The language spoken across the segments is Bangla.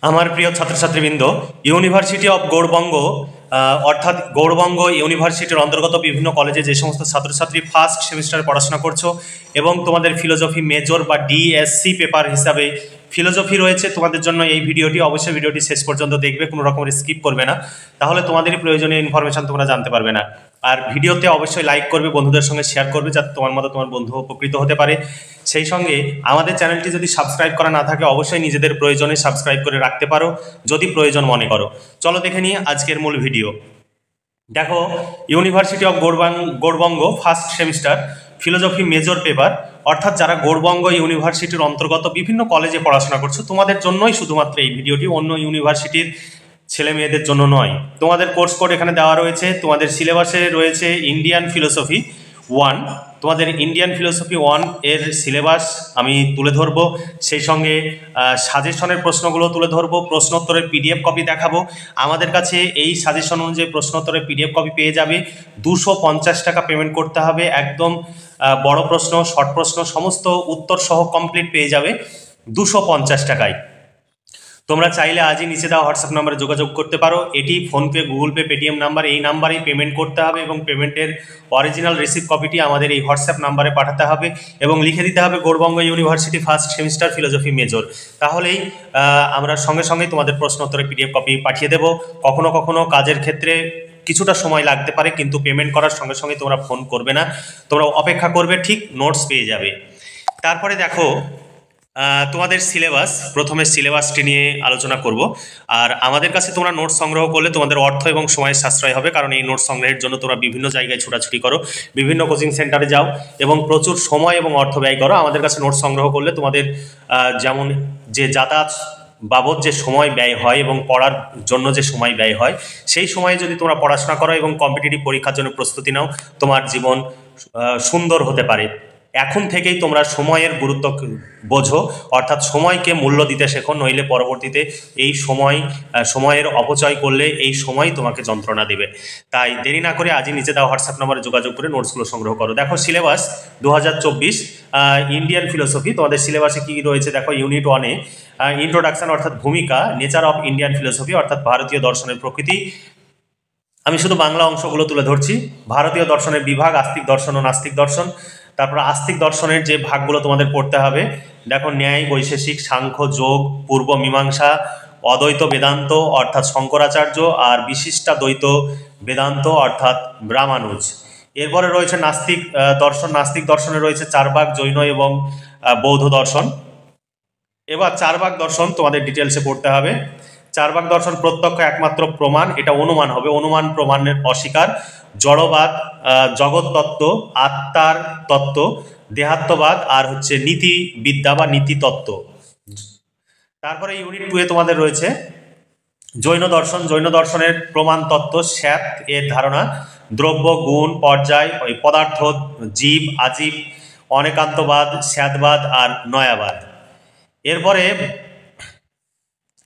আমার প্রিয় ছাত্রছাত্রীবৃন্দ, ইউনিভার্সিটি অফ গৌড়বঙ্গ অর্থাৎ গৌড়বঙ্গ ইউনিভার্সিটির অন্তর্গত বিভিন্ন কলেজে যে সমস্ত ছাত্রছাত্রী ফার্স্ট সেমিস্টারে পড়াশোনা করছো এবং তোমাদের ফিলোজফি মেজর বা ডিএসসি পেপার হিসাবে ফিলোজফি রয়েছে, তোমাদের জন্য এই ভিডিওটি অবশ্যই ভিডিওটি শেষ পর্যন্ত দেখবে, কোনো রকমের স্কিপ করবে না, তাহলে তোমাদেরই প্রয়োজনীয় ইনফরমেশন তোমরা জানতে পারবে না। আর ভিডিওতে অবশ্যই লাইক করবে, বন্ধুদের সঙ্গে শেয়ার করবে, যাতে তোমার মতো তোমার বন্ধু উপকৃত হতে পারে। সেই সঙ্গে আমাদের চ্যানেলটি যদি সাবস্ক্রাইব করা না থাকে অবশ্যই নিজেদের প্রয়োজনে সাবস্ক্রাইব করে রাখতে পারো যদি প্রয়োজন মনে করো। চলো দেখে নিই আজকের মূল ভিডিও। দেখো, university of Gour Banga first semester philosophy major paper, অর্থাৎ যারা গৌড়বঙ্গ ইউনিভার্সিটির অন্তর্গত বিভিন্ন কলেজে পড়াশোনা করছো তোমাদের জন্যই শুধুমাত্র এই ভিডিওটি, অন্য ইউনিভার্সিটির ছেলে মেয়েদের জন্য নয়। তোমাদের কোর্স কোড এখানে দেওয়া রয়েছে, তোমাদের সিলেবাসে রয়েছে ইন্ডিয়ান ফিলোসফি 1, তোমাদের ইন্ডিয়ান ফিলোসফি 1 এর সিলেবাস আমি তুলে ধরবো, সেই সঙ্গে সাজেশনের প্রশ্নগুলো তুলে ধরবো, প্রশ্নোত্তরের পিডিএফ কপি দেখাবো। আমাদের কাছে এই সাজেশন অনুযায়ী প্রশ্নোত্তরের পিডিএফ কপি পেয়ে যাবে। 250 টাকা পেমেন্ট করতে হবে, একদম বড় প্রশ্ন, শর্ট প্রশ্ন সমস্ত উত্তর সহ কমপ্লিট পেয়ে যাবে 250 টাকায়। তোমরা চাইলে আজই নিচে দেওয়া হোয়াটসঅ্যাপ নাম্বারে যোগাযোগ করতে পারো। এটি PhonePe, Google pay, Paytm number, এই নাম্বারেই পেমেন্ট করতে হবে এবং পেমেন্টের অরিজিনাল রিসিপ্ট কপিটি আমাদের এই হোয়াটসঅ্যাপ নাম্বারে পাঠাতে হবে এবং লিখে দিতে হবে Gour Banga university first semester philosophy major. তাহলেই আমরা সঙ্গে সঙ্গে তোমাদের প্রশ্ন উত্তরের পিডিএফ কপি পাঠিয়ে দেবো। কখনো কখনো কাজের ক্ষেত্রে কিছুটা সময় লাগতে পারে, কিন্তু পেমেন্ট করার সঙ্গে সঙ্গে তোমরা ফোন করবে না, তোমরা অপেক্ষা করবে, ঠিক নোটস পেয়ে যাবে। তারপরে দেখো, তোমাদের সিলেবাস, প্রথমে সিলেবাসটি নিয়ে আলোচনা করব। আর আমাদের কাছে তোমরা নোটস সংগ্রহ করলে তোমাদের অর্থ এবং সময়ের সাশ্রয় হবে, কারণ এই নোটস সংগ্রহের জন্য তোমরা বিভিন্ন জায়গায় ছোটাছুটি করো, বিভিন্ন কোচিং সেন্টারে যাও এবং প্রচুর সময় এবং অর্থ ব্যয় করো। আমাদের কাছে নোটস সংগ্রহ করলে তোমাদের যেমন যে যাতায়াত বাবদ যে সময় ব্যয় হয় এবং পড়ার জন্য যে সময় ব্যয় হয়, সেই সময়ে যদি তোমরা পড়াশোনা করো এবং কম্পিটিটিভ পরীক্ষার জন্য প্রস্তুতি নাও, তোমার জীবন সুন্দর হতে পারে। এখন থেকেই তোমরা সময়ের গুরুত্ব বোঝো, অর্থাৎ সময়কে মূল্য দিতে শেখো, নইলে পরবর্তীতে এই সময়ের অপচয় করলে এই সময় তোমাকে যন্ত্রণা দেবে। তাই দেরি না করে আজই নিচে দেওয়া হোয়াটসঅ্যাপ নাম্বারে যোগাযোগ করে নোটসগুলো সংগ্রহ করো। দেখো, সিলেবাস 2024 ইন্ডিয়ান ফিলোসফি, তোমাদের সিলেবাসে কী রয়েছে দেখো। ইউনিট 1-এ ইন্ট্রোডাকশন অর্থাৎ ভূমিকা, নেচার অফ ইন্ডিয়ান ফিলোসফি অর্থাৎ ভারতীয় দর্শনের প্রকৃতি। আমি শুধু বাংলা অংশগুলো তুলে ধরছি। ভারতীয় দর্শনের বিভাগ, আস্তিক দর্শন ও নাস্তিক দর্শন। তারপর আস্তিক দর্শনের যে ভাগগুলো তোমাদের পড়তে হবে দেখো, ন্যায়, বৈশেষিক, সাংখ্য, যোগ, পূর্ব মীমাংসা, অদ্বৈত বেদান্ত অর্থাৎ শঙ্করাচার্য, আর বিশিষ্টাদ্বৈত বেদান্ত অর্থাৎ রামানুজ। এরপরে রয়েছে নাস্তিক দর্শন। নাস্তিক দর্শনে রয়েছে চারবাক, জৈন এবং বৌদ্ধ দর্শন। এবার চারবাক দর্শন তোমাদের ডিটেলসে পড়তে হবে। চারবাক দর্শন প্রত্যক্ষ একমাত্র প্রমাণ, এটা অনুমান হবে, অনুমান প্রমাণের অস্বীকার, জড়বাদ, জগৎ তত্ত্ব, আত্মার তত্ত্ব, দেহাত্মবাদ, আর হচ্ছে নীতি বিদ্যা বা নীতি তত্ত্ব। তারপরে ইউনিট 2-এ তোমাদের রয়েছে জৈন দর্শন। জৈন দর্শনের প্রমাণ তত্ত্ব, স্যাত এর ধারণা, দ্রব্য, গুণ, পর্যায়, পদার্থ, জীব, আজীব, অনেকান্তবাদ, স্যাতবাদ আর নয়াবাদ। এরপরে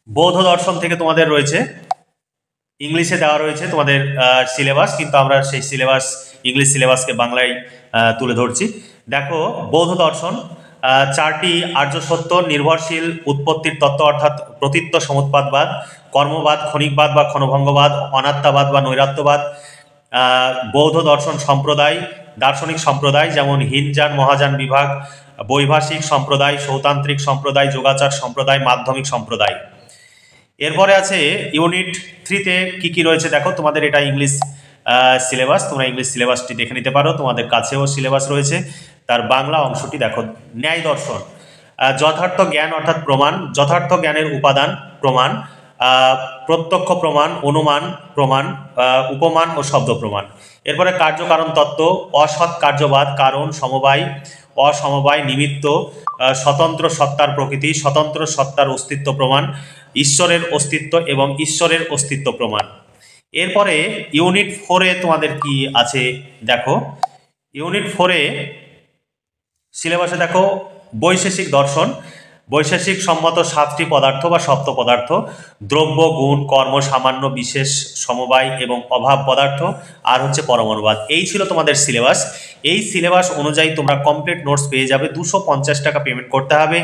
বৌদ্ধ দর্শন থেকে তোমাদের রয়েছে, ইংলিশে দেওয়া রয়েছে তোমাদের সিলেবাস, কিন্তু আমরা সেই সিলেবাস, ইংলিশ সিলেবাসকে বাংলায় তুলে ধরছি। দেখো, বৌদ্ধ দর্শন 4টি আর্য সত্য, নির্ভরশীল উৎপত্তির তত্ত্ব অর্থাৎ প্রতীত্ব সমুৎপাদবাদ, কর্মবাদ, ক্ষণিকবাদ বা ক্ষণভঙ্গবাদ, অনাত্মাবাদ বা নৈরাত্যবাদ। বৌদ্ধ দর্শন সম্প্রদায়, দার্শনিক সম্প্রদায় যেমন হিনযান, মহাযান বিভাগ, বৈভাষিক সম্প্রদায়, সৌতান্ত্রিক সম্প্রদায়, যোগাচার সম্প্রদায়, মাধ্যমিক সম্প্রদায়। এরপরে আছে ইউনিট 3-তে কি কি রয়েছে দেখো। তোমাদের এটা ইংলিশ সিলেবাস, তোমরা ইংলিশ সিলেবাসটি দেখে নিতে পারো, তোমাদের কাছেও সিলেবাস রয়েছে। তার বাংলা অংশটি দেখো, ন্যায় দর্শন, যথার্থ জ্ঞান অর্থাৎ প্রমাণ, যথার্থ জ্ঞানের উপাদান প্রমাণ, প্রত্যক্ষ প্রমাণ, অনুমান প্রমাণ, উপমান ও শব্দ প্রমাণ। এরপরে কার্যকারণ তত্ত্ব, অসৎ কার্যবাদ, কারণ, সমবায়, অসমবায়, নিমিত্ত, স্বতন্ত্র সত্তার প্রকৃতি, স্বতন্ত্র সত্তার অস্তিত্ব প্রমাণ, ঈশ্বরের অস্তিত্ব এবং ঈশ্বরের অস্তিত্ব প্রমাণ। এরপরে ইউনিট 4-এ তোমাদের কি আছে দেখো। ইউনিট 4-এ সিলেবাসে দেখো বৈশেষিক দর্শন। বৈশেষিক সম্মত 7টি পদার্থ বা সপ্ত পদার্থ: দ্রব্য, গুণ, কর্ম, সামান্য, বিশেষ, সমবায় এবং অভাব পদার্থ, আর হচ্ছে পরমাণুবাদ। এই ছিল তোমাদের সিলেবাস। এই সিলেবাস অনুযায়ী তোমরা কমপ্লিট নোটস পেয়ে যাবে। 250 টাকা পেমেন্ট করতে হবে,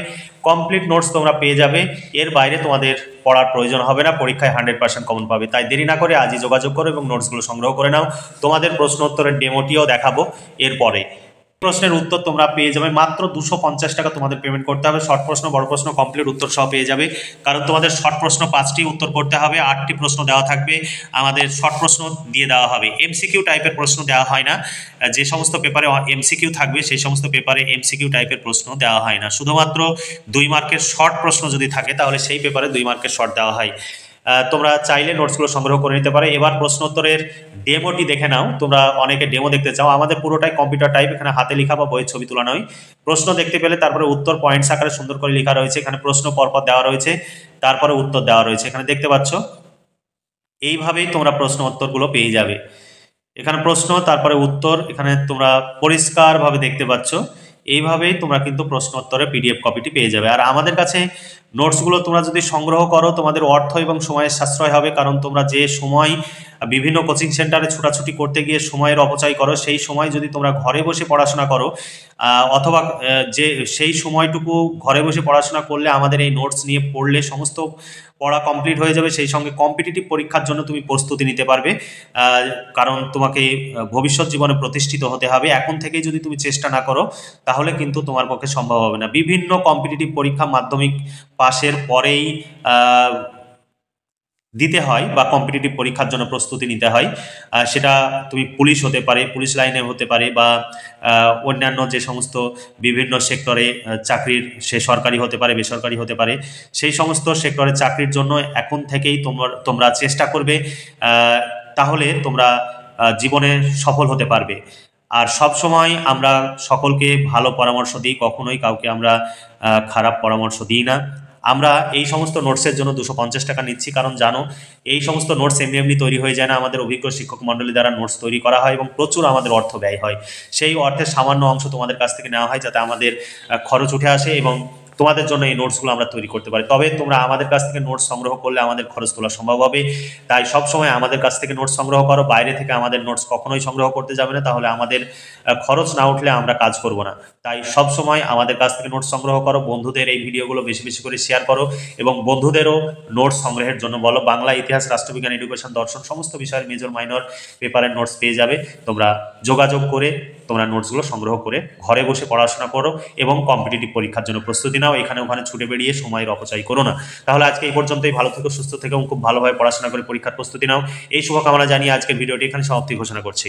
কমপ্লিট নোটস তোমরা পেয়ে যাবে। এর বাইরে তোমাদের পড়ার প্রয়োজন হবে না, পরীক্ষায় 100% কমন পাবে। তাই দেরি না করে আজই যোগাযোগ করো এবং নোটসগুলো সংগ্রহ করে নাও। তোমাদের প্রশ্ন উত্তরের ডেমোটিও দেখাবো এরপরে। প্রশ্নের উত্তর তোমরা পেয়ে যাবে মাত্র 250 টাকা তোমাদের পেমেন্ট করতে হবে। শর্ট প্রশ্ন, বড় প্রশ্ন কমপ্লিট উত্তর সহ পেয়ে যাবে। কারণ তোমাদের শর্ট প্রশ্ন 5টি উত্তর করতে হবে, 8টি প্রশ্ন দেওয়া থাকবে। আমাদের শর্ট প্রশ্ন দিয়ে দেওয়া হবে, এমসিকিউ টাইপের প্রশ্ন দেওয়া হয় না। যে সমস্ত পেপারে এমসিকিউ থাকবে সেই সমস্ত পেপারে এমসিকিউ টাইপের প্রশ্ন দেওয়া হয় না। শুধুমাত্র 2 মার্কের শর্ট প্রশ্ন যদি থাকে তাহলে সেই পেপারে 2 মার্কের শর্ট দেওয়া হয়। তোমরা চাইলে নোটসগুলো সংগ্রহ করে নিতে পারো। এবার প্রশ্ন উত্তরের ডেমোটি দেখে নাও। তোমরা অনেকে ডেমো দেখতে চাও, আমাদের পুরোটাই কম্পিউটার টাইপ, এখানে হাতে লেখা বা বইয়ের ছবি তোলা নয়। প্রশ্ন দেখতে পেলে তারপরে উত্তর পয়েন্টস আকারে সুন্দর করে লেখা রয়েছে, এখানে প্রশ্ন পরপর দেওয়া রয়েছে, তারপরে উত্তর দেওয়া রয়েছে, এখানে দেখতে পাচ্ছ। এইভাবেই তোমরা প্রশ্ন উত্তরগুলো পেয়ে যাবে। এখানে প্রশ্ন, তারপরে উত্তর, এখানে তোমরা পরিষ্কারভাবে দেখতে পাচ্ছ। এইভাবেই তোমরা কিন্তু প্রশ্ন উত্তরের পিডিএফ কপিটি পেয়ে যাবে। আর আমাদের কাছে নোটসগুলো তোমরা যদি সংগ্রহ করো তোমাদের অর্থ এবং সময়ের সাশ্রয় হবে। কারণ তোমরা যে সময় বিভিন্ন কোচিং সেন্টারে ছোটাছুটি করতে গিয়ে সময়ের অপচয় করো, সেই সময় যদি তোমরা ঘরে বসে পড়াশোনা করো, অথবা যে সেই সময়টুকু ঘরে বসে পড়াশোনা করলে আমাদের এই নোটস নিয়ে পড়লে সমস্ত পড়া কমপ্লিট হয়ে যাবে। সেই সঙ্গে কম্পিটিটিভ পরীক্ষার জন্য তুমি প্রস্তুতি নিতে পারবে। কারণ তোমাকে ভবিষ্যৎ জীবনে প্রতিষ্ঠিত হতে হবে। এখন থেকেই যদি তুমি চেষ্টা না করো তাহলে কিন্তু তোমার পক্ষে সম্ভব হবে না। বিভিন্ন কম্পিটিটিভ পরীক্ষা মাধ্যমিক পাশের পরেই দিতে হয় বা কম্পিটিটিভ পরীক্ষার জন্য প্রস্তুতি নিতে হয়। সেটা তুমি পুলিশ হতে পারে, পুলিশ লাইনে হতে পারে, বা অন্যান্য যে সমস্ত বিভিন্ন সেক্টরে চাকরির, সে সরকারি হতে পারে, বেসরকারি হতে পারে, সেই সমস্ত সেক্টরে চাকরির জন্য এখন থেকেই তোমরা চেষ্টা করবে। তাহলে তোমরা জীবনে সফল হতে পারবে। আর সব সময় আমরা সকলকে ভালো পরামর্শ দিই, কখনোই কাউকে আমরা খারাপ পরামর্শ দিই না। আমরা এই সমস্ত নোটসের জন্য 250 টাকা নিচ্ছি, কারণ জানো এই সমস্ত নোটস এমনি এমনি তৈরি হয়ে যায় না। আমাদের অভিজ্ঞ শিক্ষক মণ্ডলী দ্বারা নোটস তৈরি করা হয় এবং প্রচুর আমাদের অর্থ ব্যয় হয়। সেই অর্থের সামান্য অংশ তোমাদের কাছ থেকে নেওয়া হয় যাতে আমাদের খরচ উঠে আসে এবং তোমাদের জন্য এই নোটসগুলো আমরা তৈরি করতে পারি। তবে তোমরা আমাদের কাছ থেকে নোটস সংগ্রহ করলে আমাদের খরচ তোলা সম্ভব হবে। তাই সবসময় আমাদের কাছ থেকে নোটস সংগ্রহ করো, বাইরে থেকে আমাদের নোটস কখনোই সংগ্রহ করতে যাবে না, তাহলে আমাদের খরচ না উঠলে আমরা কাজ করব না। তাই সবসময় আমাদের কাছ থেকে নোটস সংগ্রহ করো। বন্ধুদের এই ভিডিওগুলো বেশি বেশি করে শেয়ার করো এবং বন্ধুদেরও নোটস সংগ্রহের জন্য বলো। বাংলা, ইতিহাস, রাষ্ট্রবিজ্ঞান, এডুকেশন, দর্শন সমস্ত বিষয়ের মেজর মাইনর পেপারের নোটস পেয়ে যাবে। তোমরা যোগাযোগ করে তোমরা নোটসগুলো সংগ্রহ করে ঘরে বসে পড়াশোনা করো এবং কম্পিটিটিভ পরীক্ষার জন্য প্রস্তুতি নাও। এখানে ওখানে ছুটে বেরিয়ে সময়ের অপচয় করো না। তাহলে আজকে এই পর্যন্তই। ভালো থেকো, সুস্থ থেকো এবং খুব ভালোভাবে পড়াশোনা করে পরীক্ষার প্রস্তুতি নাও। এই শুভকামনা জানিয়ে আজকের ভিডিওটি এখানে সমাপ্তি ঘোষণা করছি।